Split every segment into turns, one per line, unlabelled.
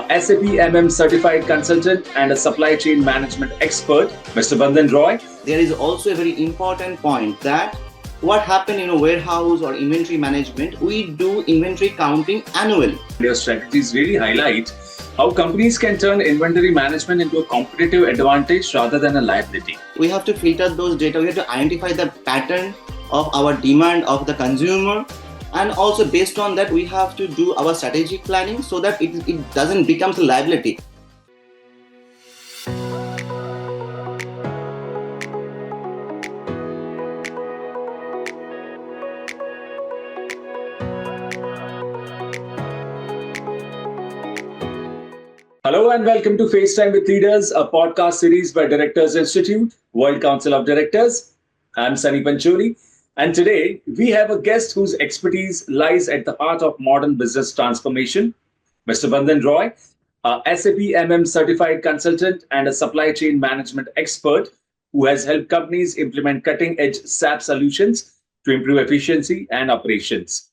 SAP MM Certified Consultant and a supply chain management expert, Mr. Bandhan Roy.
There is also a very important point that what happened in a warehouse or inventory management, we do inventory counting annually.
Your strategies really highlight how companies can turn inventory management into a competitive advantage rather than a liability.
We have to filter those data, we have to identify the pattern of our demand of the consumer, and also based on that we have to do our strategic planning so that it doesn't become a liability.
Hello and welcome to FaceTime with Leaders, a podcast series by Directors Institute, World Council of Directors. I'm Sunny Pancholi, and today we have a guest whose expertise lies at the heart of modern business transformation, Mr. Bandhan Roy, a SAP MM Certified Consultant and a supply chain management expert who has helped companies implement cutting-edge SAP solutions to improve efficiency and operations.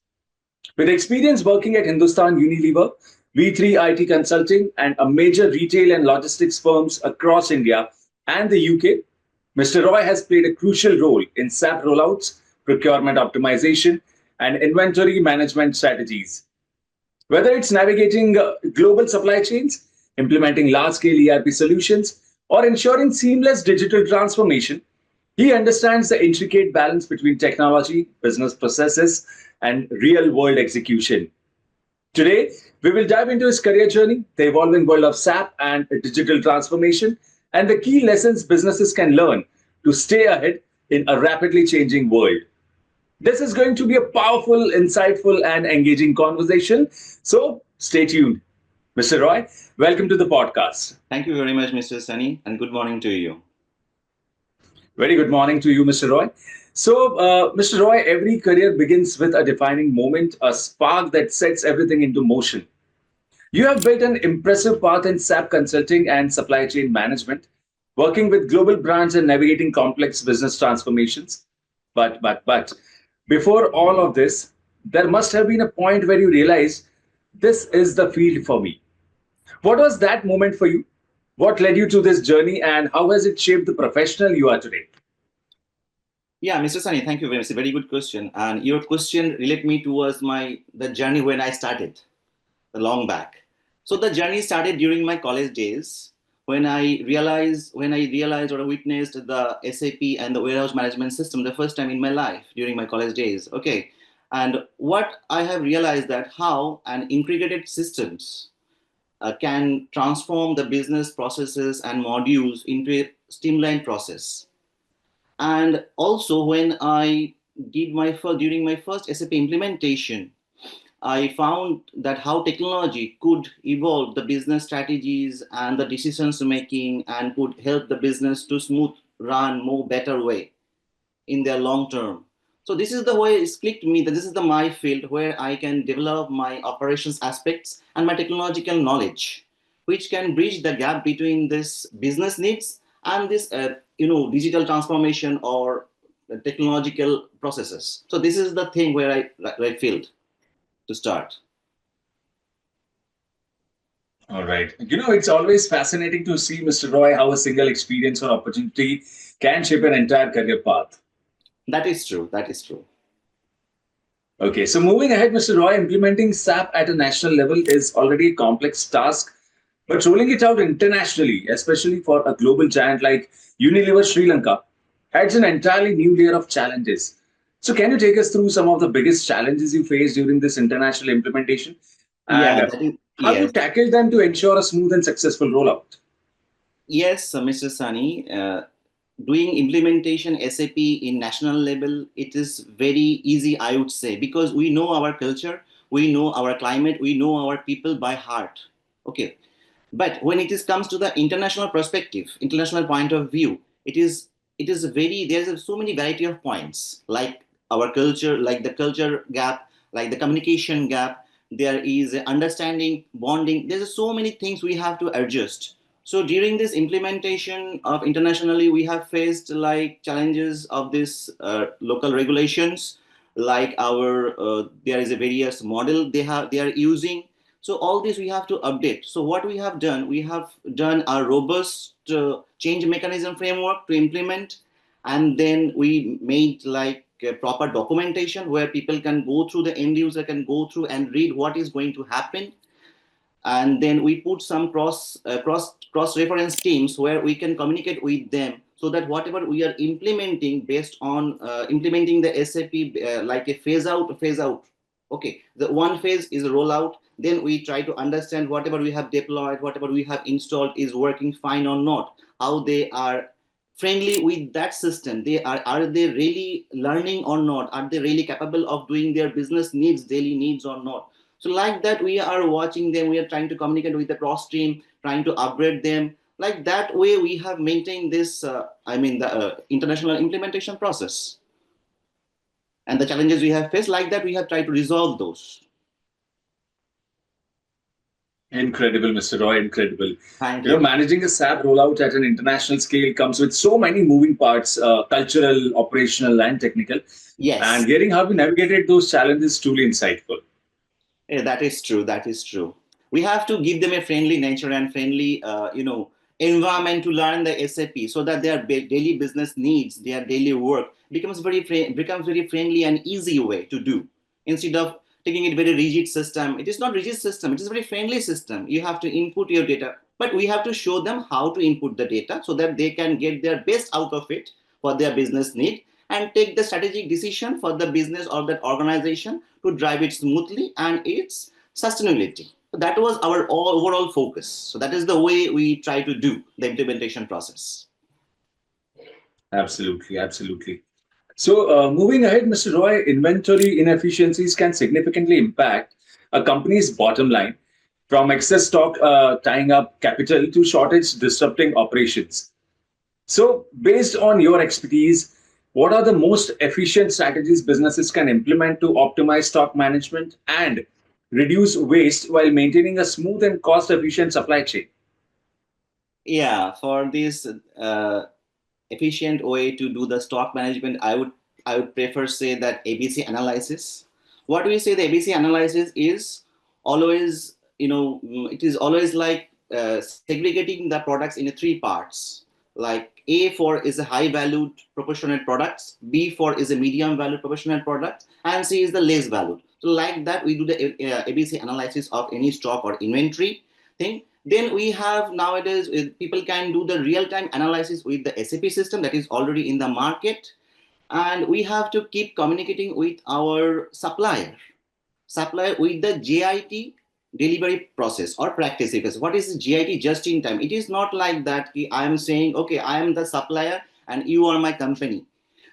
With experience working at Hindustan Unilever, V3 IT Consulting, and a major retail and logistics firms across India and the UK, Mr. Roy has played a crucial role in SAP rollouts, procurement optimization, and inventory management strategies. Whether it's navigating global supply chains, implementing large-scale ERP solutions, or ensuring seamless digital transformation, he understands the intricate balance between technology, business processes, and real-world execution. Today, we will dive into his career journey, the evolving world of SAP and digital transformation, and the key lessons businesses can learn to stay ahead in a rapidly changing world. This is going to be a powerful, insightful, and engaging conversation. So stay tuned. Mr. Roy, welcome to the podcast.
Thank you very much, Mr. Sunny, and good morning to you.
Very good morning to you, Mr. Roy. So, Mr. Roy, every career begins with a defining moment, a spark that sets everything into motion. You have built an impressive path in SAP consulting and supply chain management, working with global brands and navigating complex business transformations. But, before all of this, there must have been a point where you realized this is the field for me. What was that moment for you? What led you to this journey, and how has it shaped the professional you are today?
Yeah, Mr. Sunny, thank you very much. It's a very good question. And your question relate me towards the journey when I started, long back. So the journey started during my college days when I realized or witnessed the SAP and the warehouse management system the first time in my life during my college days. Okay. And what I have realized that how an integrated systems can transform the business processes and modules into a streamlined process. And also when I did during my first SAP implementation, I found that how technology could evolve the business strategies and the decisions making and could help the business to smooth run more better way in their long term. So this is the way it's clicked me that this is the my field where I can develop my operations aspects and my technological knowledge, which can bridge the gap between this business needs and this digital transformation or technological processes. So this is the thing where I feel to start.
All right. It's always fascinating to see, Mr. Roy, how a single experience or opportunity can shape an entire career path.
That is true. That is true.
Okay, so moving ahead, Mr. Roy, implementing SAP at a national level is already a complex task, but rolling it out internationally, especially for a global giant like Unilever Sri Lanka, adds an entirely new layer of challenges. So, can you take us through some of the biggest challenges you faced during this international implementation
Yeah,
and
that is
how you
yes.
tackled them to ensure a smooth and successful rollout?
Yes, Mr. Sani. Doing implementation SAP in national level, it is very easy, I would say, because we know our culture, we know our climate, we know our people by heart. Okay. But when comes to the international perspective, international point of view, it is very there's so many variety of points like our culture, like the culture gap, like the communication gap. There is understanding, bonding. There's so many things we have to adjust. So during this implementation of internationally, we have faced like challenges of this local regulations, like our there is a various model they are using. So all this we have to update. So what we have done, we have done a robust change mechanism framework to implement, and then we made like a proper documentation where people can go through, the end user can go through and read what is going to happen. And then we put some cross reference teams where we can communicate with them, so that whatever we are implementing based on implementing the SAP, like a phase out. Okay, the one phase is a rollout, then we try to understand whatever we have deployed, whatever we have installed is working fine or not, how they are friendly with that system, are they really learning or not, are they really capable of doing their business needs, daily needs or not. So like that, we are watching them. We are trying to communicate with the cross team, trying to upgrade them. Like that way, we have maintained this. The international implementation process, and the challenges we have faced. Like that, we have tried to resolve those.
Incredible, Mr. Roy, incredible.
Thank you.
Managing a SAP rollout at an international scale comes with so many moving parts, cultural, operational, and technical.
Yes.
And hearing how we navigated those challenges is truly insightful.
Yeah, that is true. That is true. We have to give them a friendly nature and friendly, environment to learn the SAP, so that their daily business needs, their daily work becomes very friendly and easy way to do. Instead of taking it very rigid system, it is not rigid system. It is very friendly system. You have to input your data, but we have to show them how to input the data so that they can get their best out of it for their business need, and take the strategic decision for the business or that organization to drive it smoothly and its sustainability. So that was our overall focus. So that is the way we try to do the implementation process.
Absolutely, absolutely. So, moving ahead, Mr. Roy, inventory inefficiencies can significantly impact a company's bottom line, from excess stock tying up capital to shortage disrupting operations. So, based on your expertise, what are the most efficient strategies businesses can implement to optimize stock management and reduce waste while maintaining a smooth and cost efficient supply chain?
Yeah, for this efficient way to do the stock management, I would prefer say that ABC analysis. What we say the ABC analysis is always, it is always like segregating the products into three parts. Like A for is a high valued proportionate products, B for is a medium valued proportionate product, and C is the less valued. So like that, we do the ABC analysis of any stock or inventory thing. Then we have nowadays, people can do the real time analysis with the SAP system that is already in the market, and we have to keep communicating with our supplier with the JIT delivery process or practice. Because what is JIT, just in time? It is not like that I am saying, okay, I am the supplier and you are my company.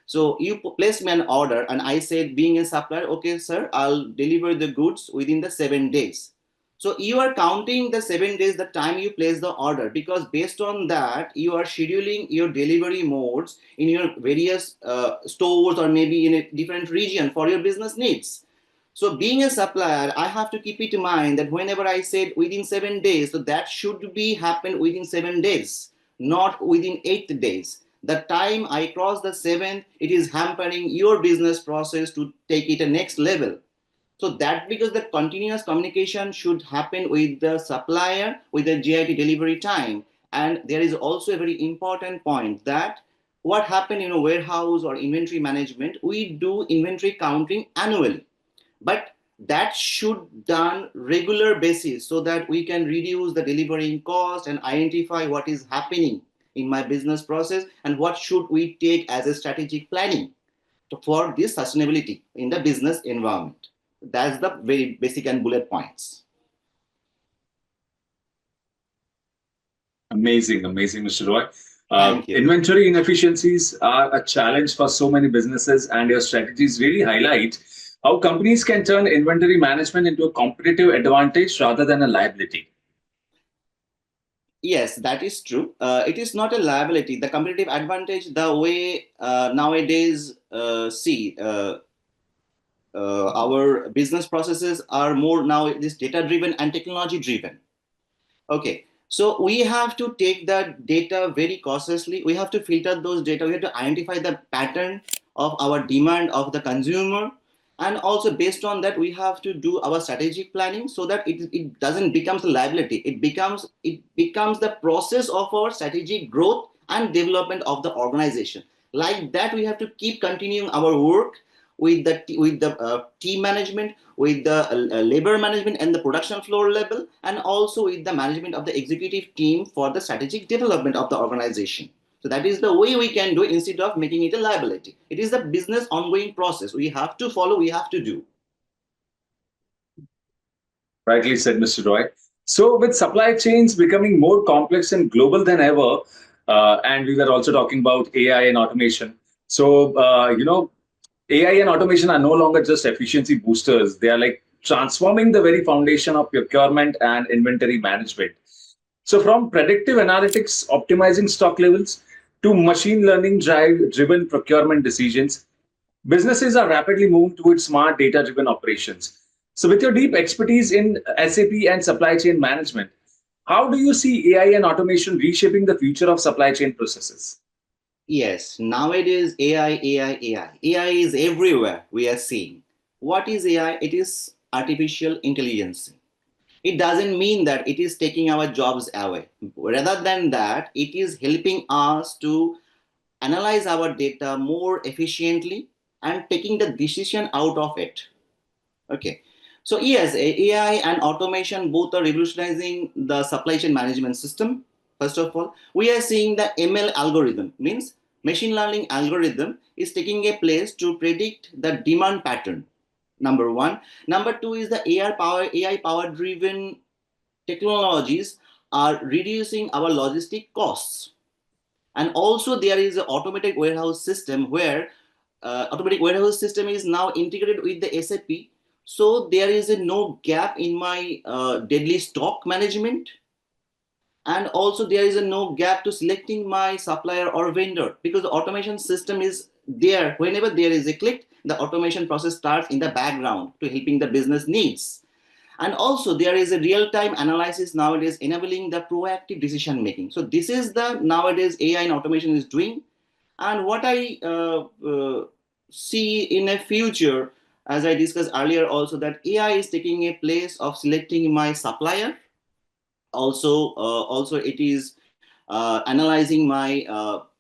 So you place me an order and I said, being a supplier, okay, sir, I'll deliver the goods within the 7 days. So you are counting the 7 days, the time you place the order, because based on that, you are scheduling your delivery modes in your various stores or maybe in a different region for your business needs. So being a supplier, I have to keep it in mind that whenever I said within 7 days, so that should be happen within 7 days, not within 8 days. The time I cross the seventh, it is hampering your business process to take it a next level. So that, because the continuous communication should happen with the supplier with the JIT delivery time. And there is also a very important point that what happened in a warehouse or inventory management, we do inventory counting annually, but that should done regular basis so that we can reduce the delivering cost and identify what is happening in my business process and what should we take as a strategic planning for this sustainability in the business environment. That's the very basic and bullet points.
Amazing, amazing, Mr. Roy.
Thank you.
Inventory inefficiencies are a challenge for so many businesses, and your strategies really highlight how companies can turn inventory management into a competitive advantage rather than a liability.
Yes, that is true. It is not a liability. The competitive advantage, the way nowadays, see, our business processes are more now this data driven and technology driven. Okay, so we have to take that data very cautiously. We have to filter those data. We have to identify the pattern of our demand of the consumer, And also based on that, we have to do our strategic planning so that it doesn't becomes a liability. It becomes the process of our strategic growth and development of the organization. Like that, we have to keep continuing our work with the team management, with the labor management and the production floor level, and also with the management of the executive team for the strategic development of the organization. So that is the way we can do it instead of making it a liability. It is a business ongoing process. We have to follow, we have to do.
Rightly said, Mr. Roy. So, with supply chains becoming more complex and global than ever, and we were also talking about AI and automation. So, AI and automation are no longer just efficiency boosters. They are like transforming the very foundation of procurement and inventory management. So, from predictive analytics optimizing stock levels to machine learning driven procurement decisions, businesses are rapidly moving towards smart data driven operations. So, with your deep expertise in SAP and supply chain management, how do you see AI and automation reshaping the future of supply chain processes?
Yes, nowadays AI, AI, AI. AI is everywhere we are seeing. What is AI? It is artificial intelligence. It doesn't mean that it is taking our jobs away. Rather than that, it is helping us to analyze our data more efficiently and taking the decision out of it. Okay. So yes, AI and automation both are revolutionizing the supply chain management system. First of all, we are seeing the ML algorithm, means machine learning algorithm is taking a place to predict the demand pattern. Number one. Number two is the AI power driven technologies are reducing our logistic costs. And also there is an automatic warehouse system where automatic warehouse system is now integrated with the SAP. So there is a no gap in my deadly stock management, and also there is a no gap to selecting my supplier or vendor, because the automation system is there. Whenever there is a click, the automation process starts in the background to helping the business needs. And also there is a real-time analysis nowadays enabling the proactive decision making. So this is the nowadays AI and automation is doing. And what I see in a future, as I discussed earlier also, that AI is taking a place of selecting my supplier. Also it is analyzing my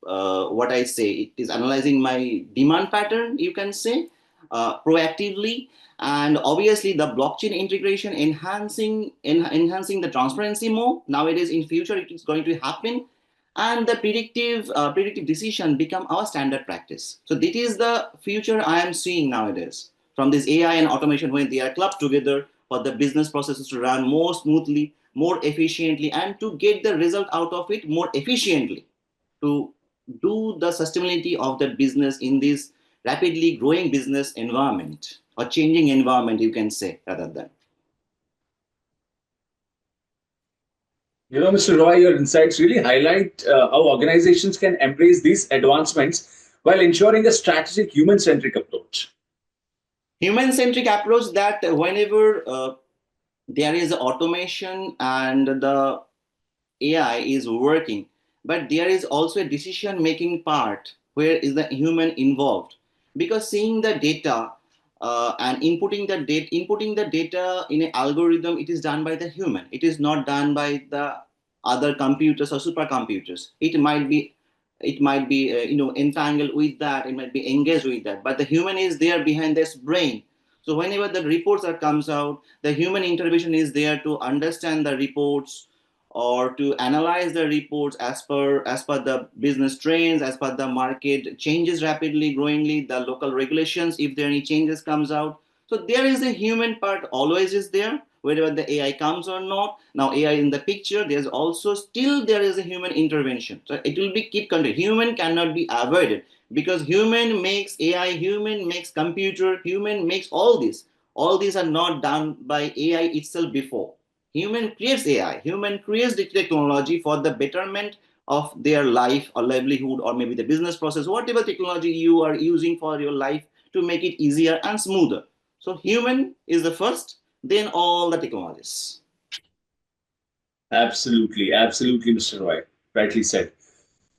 what I say, it is analyzing my demand pattern, you can say, proactively. And obviously the blockchain integration enhancing the transparency more. Nowadays in future it is going to happen, and the predictive decision become our standard practice. So this is the future I am seeing nowadays from this AI and automation, when they are clubbed together for the business processes to run more smoothly, more efficiently, and to get the result out of it more efficiently, to do the sustainability of the business in this rapidly growing business environment, or changing environment, you can say, rather than.
Mr. Roy, your insights really highlight how organizations can embrace these advancements while ensuring a strategic human centric approach.
Human centric approach, that whenever there is automation and the AI is working, but there is also a decision making part where is the human involved, because seeing the data and inputting the data in an algorithm, it is done by the human. It is not done by the other computers or supercomputers. It might be entangled with that. It might be engaged with that, but the human is there behind this brain. So whenever the reports are comes out, the human intervention is there to understand the reports, or to analyze the reports as per the business trends, as per the market changes rapidly growingly, the local regulations, if there any changes comes out. So there is a human part always is there, wherever the AI comes or not. Now AI in the picture, there's also still there is a human intervention. So it will be keep continuing. Human cannot be avoided, because human makes AI, human makes computer, human makes all this. All these are not done by AI itself before. Human creates AI, human creates the technology for the betterment of their life or livelihood, or maybe the business process, whatever technology you are using for your life, to make it easier and smoother. So human is the first, then all the technologies.
Absolutely, absolutely, Mr. Roy. Rightly said.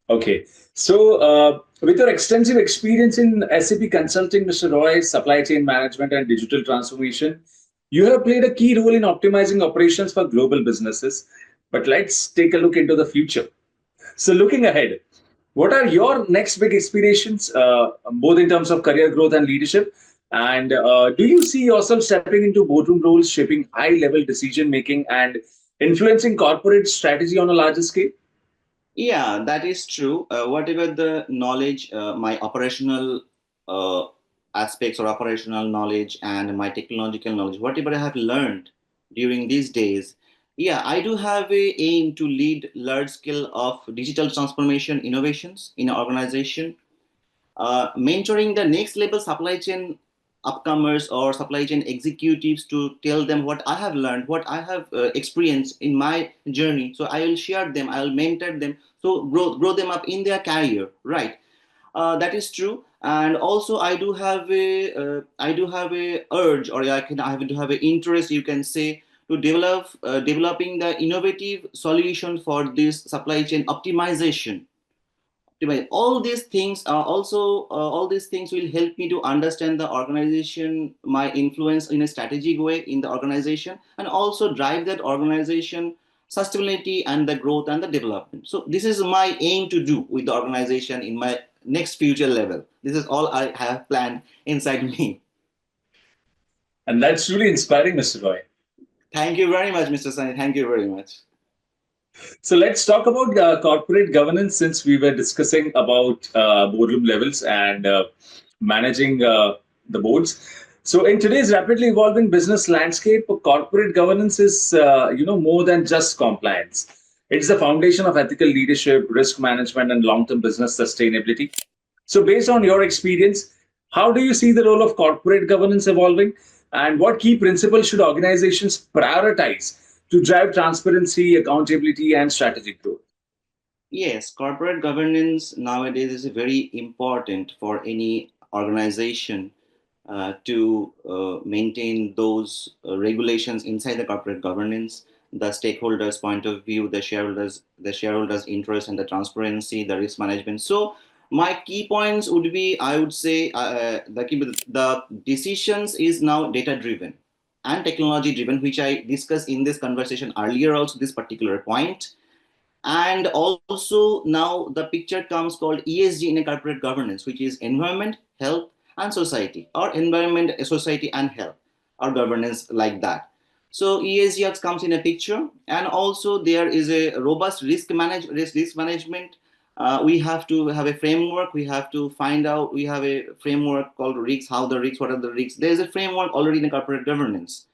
Okay. So, With your extensive experience in SAP consulting, Mr. Roy, supply chain management, and digital transformation, you have played a key role in optimizing operations for global businesses. But let's take a look into the future. So, looking ahead, what are your next big aspirations, both in terms of career growth and leadership? And do you see yourself stepping into boardroom roles, shaping high level decision making, and influencing corporate strategy on a larger scale?
Yeah, that is true. Whatever the knowledge, my operational uh, aspects or operational knowledge and my technological knowledge, whatever I have learned during these days, yeah, I do have a aim to lead large scale of digital transformation innovations in an organization, mentoring the next level supply chain upcomers or supply chain executives to tell them what I have learned, what I have experienced in my journey. So I will share them, I will mentor them, so grow them up in their career, right? That is true. And also I do have a urge, or I have to have an interest, you can say, to developing the innovative solution for this supply chain optimization. Right. All these things are also all these things will help me to understand the organization, my influence in a strategic way in the organization, and also drive that organization sustainability and the growth and the development. So this is my aim to do with the organization in my next future level. This is all I have planned inside me.
And that's really inspiring, Mr. Roy.
Thank you very much, Mr. Sani. Thank you very much.
So let's talk about corporate governance since we were discussing about boardroom levels and managing the boards. So in today's rapidly evolving business landscape, corporate governance is more than just compliance. It's the foundation of ethical leadership, risk management, and long-term business sustainability. So based on your experience, how do you see the role of corporate governance evolving, and what key principles should organizations prioritize to drive transparency, accountability, and strategic growth?
Yes, corporate governance nowadays is very important for any organization to maintain those regulations inside the corporate governance, the stakeholders' point of view, the shareholders' interest, and the transparency, the risk management. So, my key points would be, I would say, the decisions is now data driven and technology driven, which I discussed in this conversation earlier. Also, this particular point, and also now the picture comes called ESG in a corporate governance, which is environment, health, and society, or environment, society, and health, or governance like that. So ESG comes in a picture, and also there is a robust risk management. We have to have a framework. We have to find out. We have a framework called risks. How the risks? What are the risks? There is a framework already in a corporate governance,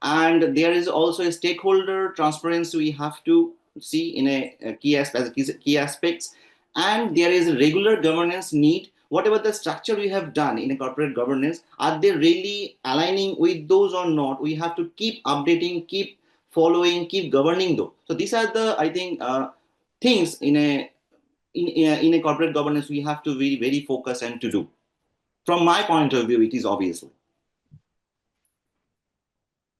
and there is also a stakeholder transparency we have to see in a key aspects, and there is a regular governance need. Whatever the structure we have done in a corporate governance, are they really aligning with those or not? We have to keep updating, keep following, keep governing those. So these are the, I think, things in a corporate governance we have to be very focused and to do. From my point of view, it is obviously.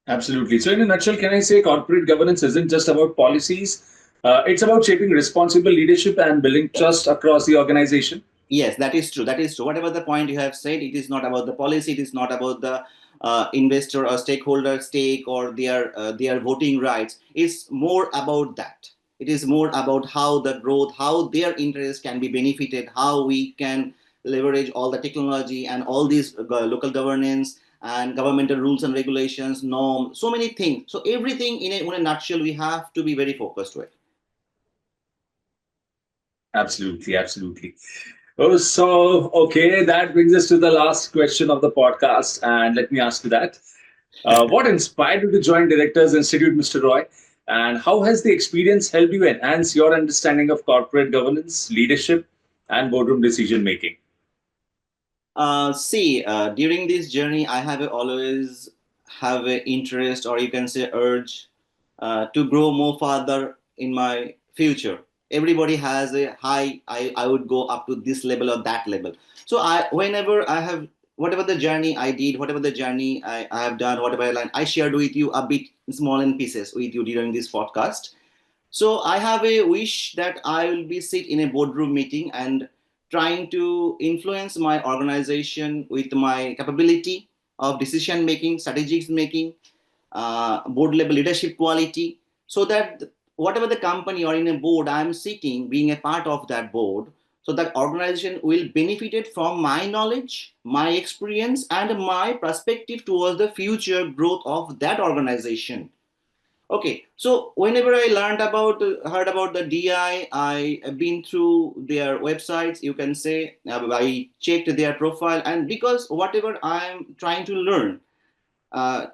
Absolutely. So, in a nutshell, can I say corporate governance isn't just about policies? It's about shaping responsible leadership and building trust across the organization.
Yes, that is true. That is true. Whatever the point you have said, it is not about the policy. It is not about the investor or stakeholder stake or their voting rights. It's more about that. It is more about how the growth, how their interests can be benefited, how we can leverage all the technology and all these local governance and governmental rules and regulations, norms, so many things. So everything in a nutshell, we have to be very focused with.
Absolutely, absolutely. Oh, so okay, that brings us to the last question of the podcast, and let me ask you that: what inspired you to join Directors Institute, Mr. Roy, and how has the experience helped you enhance your understanding of corporate governance, leadership, and boardroom decision making?
During this journey, I have always have an interest, or you can say urge, to grow more further in my future. Everybody has a high. I would go up to this level or that level. So whenever I have, whatever the journey I did, whatever the journey I have done, whatever I shared with you a bit small in pieces with you during this podcast. So I have a wish that I will be sit in a boardroom meeting and trying to influence my organization with my capability of decision making, strategic making, board level leadership quality, so that whatever the company or in a board I'm sitting, being a part of that board, so that organization will benefit from my knowledge, my experience, and my perspective towards the future growth of that organization. Okay, so whenever I heard about the I have been through their websites. You can say I checked their profile, and because whatever I am trying to learn,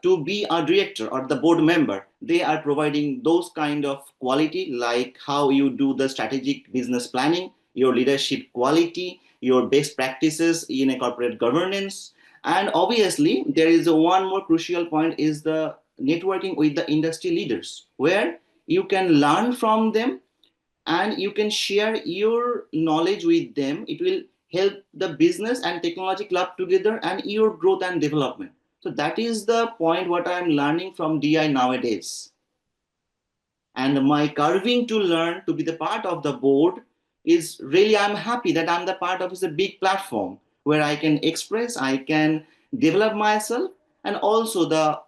to be a director or the board member, they are providing those kind of quality, like how you do the strategic business planning, your leadership quality, your best practices in a corporate governance. And obviously there is a one more crucial point, is the networking with the industry leaders, where you can learn from them and you can share your knowledge with them. It will help the business and technology club together and your growth and development. So that is the point what I am learning from DI nowadays. And my carving to learn to be the part of the board is really, I'm happy that I'm the part of a big platform where I can express, I can develop myself, and also the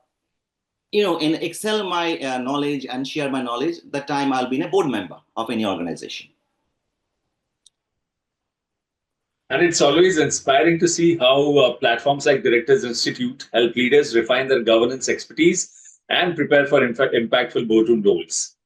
and excel my knowledge and share my knowledge the time I'll be a board member of any organization.
And it's always inspiring to see how platforms like Directors Institute help leaders refine their governance expertise and prepare for impactful boardroom roles.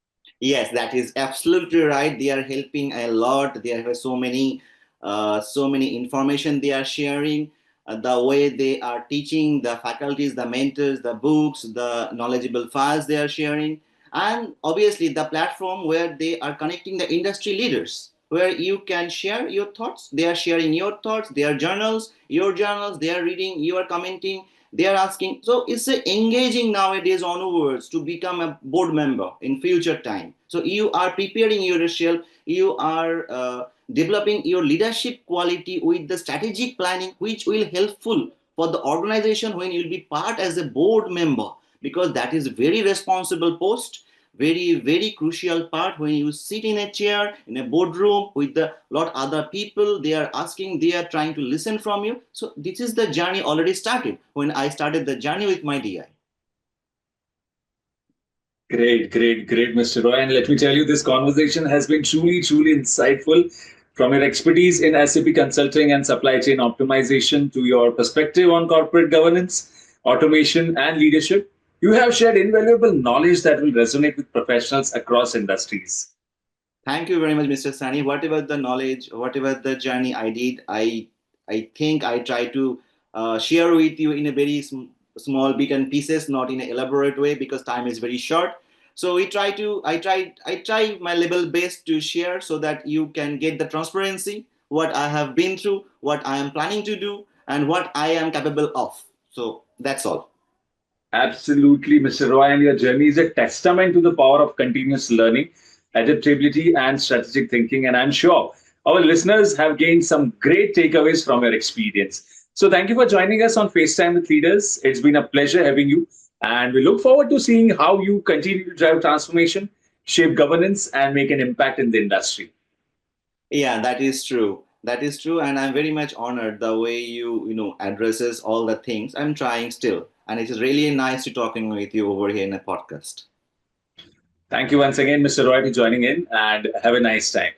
Yes, that is absolutely right. They are helping a lot. They have so many information they are sharing. The way they are teaching, the faculties, the mentors, the books, the knowledgeable files they are sharing, and obviously the platform where they are connecting the industry leaders, where you can share your thoughts. They are sharing your thoughts, their journals, your journals. They are reading, you are commenting, they are asking. So it's engaging nowadays onwards to become a board member in future time. So you are preparing yourself, you are developing your leadership quality with the strategic planning, which will helpful for the organization when you'll be part as a board member, because that is very responsible post, very crucial part. When you sit in a chair in a boardroom with a lot other people, they are asking, they are trying to listen from you. So this is the journey already started when I started the journey with my DI.
Great, Mr. Roy. And let me tell you, this conversation has been truly insightful. From your expertise in SAP consulting and supply chain optimization to your perspective on corporate governance, automation, and leadership, you have shared invaluable knowledge that will resonate with professionals across industries.
Thank you very much, Mr. Sani. Whatever the knowledge, whatever the journey I did, I think I try to share with you in a very small bit and pieces, not in an elaborate way, because time is very short. So I try my level best to share so that you can get the transparency, what I have been through, what I am planning to do, and what I am capable of. So that's all.
Absolutely, Mr. Roy, and your journey is a testament to the power of continuous learning, adaptability, and strategic thinking. And I'm sure our listeners have gained some great takeaways from your experience. So, thank you for joining us on FaceTime with Leaders. It's been a pleasure having you, and we look forward to seeing how you continue to drive transformation, shape governance, and make an impact in the industry.
Yeah, that is true. That is true, and I'm very much honored the way you addresses all the things. I'm trying still, and it is really nice to talking with you over here in a podcast.
Thank you once again, Mr. Roy, for joining in, and have a nice time.